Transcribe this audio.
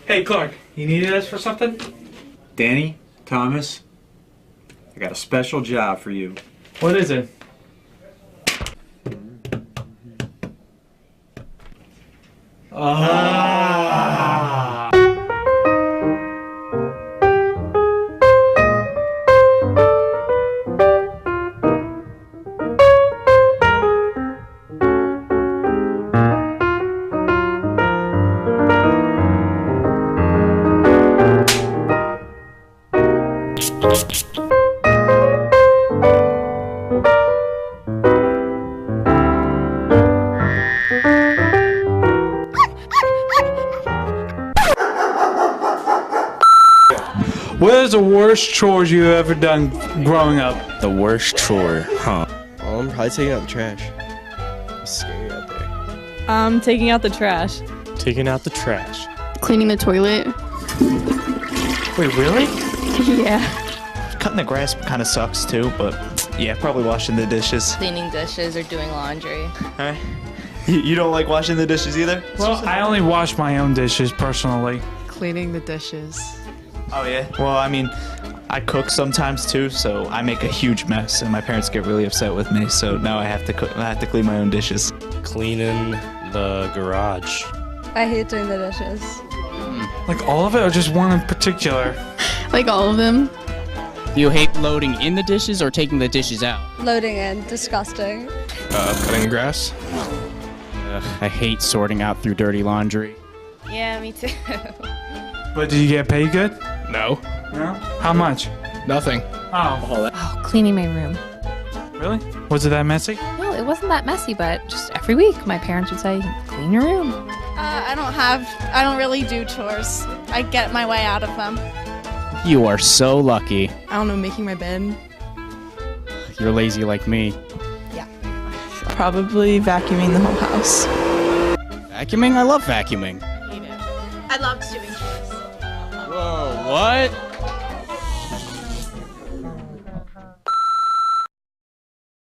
Hey, Clark, you needed us for something? Danny, Thomas, I got a special job for you. What is it? What is the worst chores you've ever done growing up? The worst chore, huh? Well, I'm probably taking out the trash. It's scary out there. Taking out the trash. Taking out the trash. Cleaning the toilet. Wait, really? Yeah. Cutting the grass kind of sucks too, but yeah, probably washing the dishes. Cleaning dishes or doing laundry. Alright. You don't like washing the dishes either? Well, I only wash my own dishes personally. Cleaning the dishes. Oh yeah. Well, I mean, I cook sometimes too, so I make a huge mess, and my parents get really upset with me. So now I have to cook. I have to clean my own dishes. Cleaning the garage. I hate doing the dishes. Like all of it or just one in particular? Like all of them. Do you hate loading in the dishes or taking the dishes out? Loading in, disgusting. Cutting grass. I hate sorting out through dirty laundry. Yeah, me too. But do you get paid good? No. No? How much? Nothing. Oh, Oh, cleaning my room. really? Was it that messy? No, it wasn't that messy, but just every week my parents would say, clean your room. I don't really do chores. I get my way out of them. You are so lucky. I don't know, making my bed. You're lazy like me. Probably vacuuming the whole house. Vacuuming? I love vacuuming. I love doing chores. Whoa, what?